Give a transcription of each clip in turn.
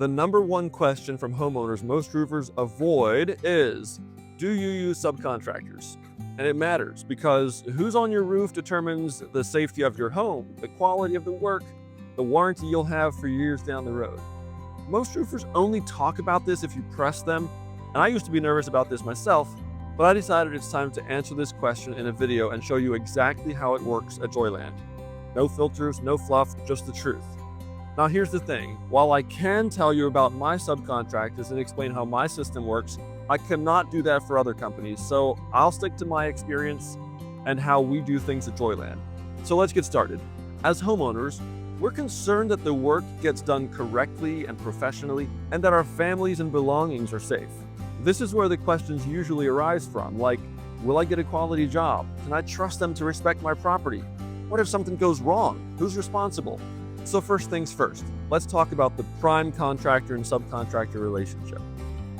The number one question from homeowners most roofers avoid is, do you use subcontractors? And it matters because who's on your roof determines the safety of your home, the quality of the work, the warranty you'll have for years down the road. Most roofers only talk about this if you press them, and I used to be nervous about this myself, but I decided it's time to answer this question in a video and show you exactly how it works at Joyland. No filters, no fluff, just the truth. Now here's the thing, while I can tell you about my subcontractors and explain how my system works, I cannot do that for other companies, so I'll stick to my experience and how we do things at Joyland. So let's get started. As homeowners, we're concerned that the work gets done correctly and professionally, and that our families and belongings are safe. This is where the questions usually arise from, like, will I get a quality job? Can I trust them to respect my property? What if something goes wrong? Who's responsible? So first things first, let's talk about the prime contractor and subcontractor relationship.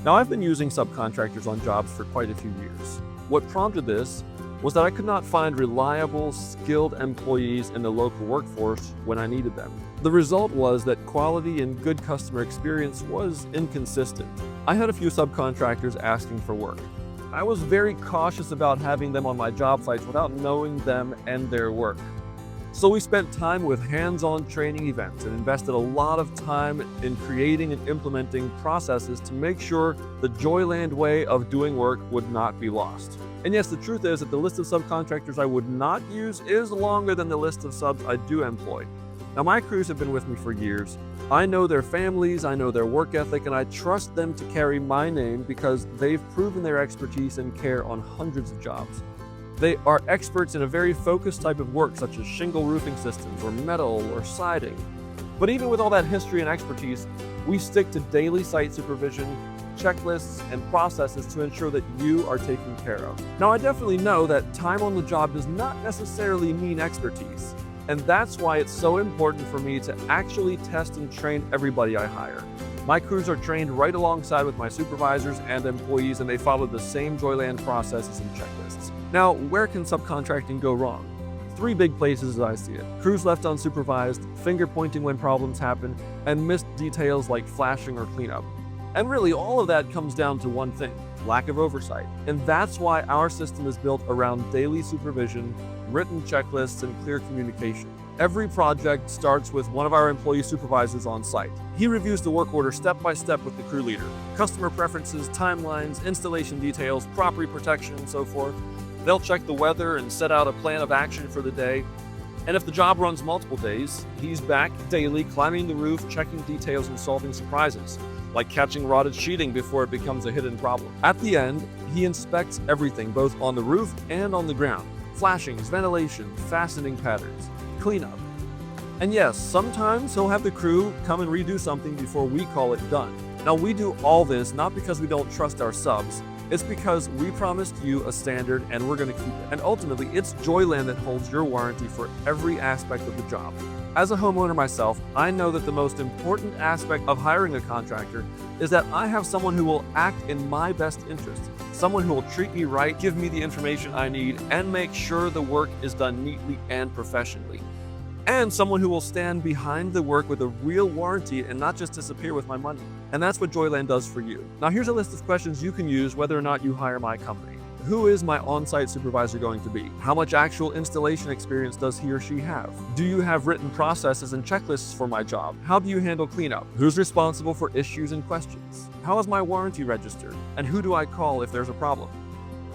Now, I've been using subcontractors on jobs for quite a few years. What prompted this was that I could not find reliable, skilled employees in the local workforce when I needed them. The result was that quality and good customer experience was inconsistent. I had a few subcontractors asking for work. I was very cautious about having them on my job sites without knowing them and their work. So we spent time with hands-on training events and invested a lot of time in creating and implementing processes to make sure the Joyland way of doing work would not be lost. And yes, the truth is that the list of subcontractors I would not use is longer than the list of subs I do employ. Now, my crews have been with me for years. I know their families, I know their work ethic, and I trust them to carry my name because they've proven their expertise and care on hundreds of jobs. They are experts in a very focused type of work, such as shingle roofing systems or metal or siding. But even with all that history and expertise, we stick to daily site supervision, checklists, and processes to ensure that you are taken care of. Now, I definitely know that time on the job does not necessarily mean expertise, and that's why it's so important for me to actually test and train everybody I hire. My crews are trained right alongside with my supervisors and employees, and they follow the same Joyland processes and checklists. Now, where can subcontracting go wrong? Three big places as I see it. Crews left unsupervised, finger pointing when problems happen, and missed details like flashing or cleanup. And really, all of that comes down to one thing: lack of oversight. And that's why our system is built around daily supervision, written checklists, and clear communication. Every project starts with one of our employee supervisors on site. He reviews the work order step by step with the crew leader. Customer preferences, timelines, installation details, property protection, and so forth. They'll check the weather and set out a plan of action for the day. And if the job runs multiple days, he's back daily, climbing the roof, checking details, and solving surprises, like catching rotted sheeting before it becomes a hidden problem. At the end, he inspects everything, both on the roof and on the ground. Flashings, ventilation, fastening patterns, cleanup. And yes, sometimes he'll have the crew come and redo something before we call it done. Now, we do all this not because we don't trust our subs, it's because we promised you a standard and we're going to keep it. And ultimately, it's Joyland that holds your warranty for every aspect of the job. As a homeowner myself, I know that the most important aspect of hiring a contractor is that I have someone who will act in my best interest, someone who will treat me right, give me the information I need, and make sure the work is done neatly and professionally. And someone who will stand behind the work with a real warranty and not just disappear with my money. And that's what Joyland does for you. Now, here's a list of questions you can use whether or not you hire my company. Who is my on-site supervisor going to be? How much actual installation experience does he or she have? Do you have written processes and checklists for my job? How do you handle cleanup? Who's responsible for issues and questions? How is my warranty registered? And who do I call if there's a problem?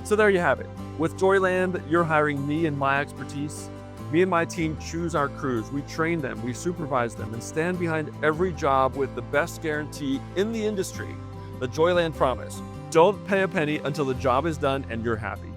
So there you have it. With Joyland, you're hiring me and my expertise. Me and my team choose our crews, we train them, we supervise them, and stand behind every job with the best guarantee in the industry, the Joyland promise. Don't pay a penny until the job is done and you're happy.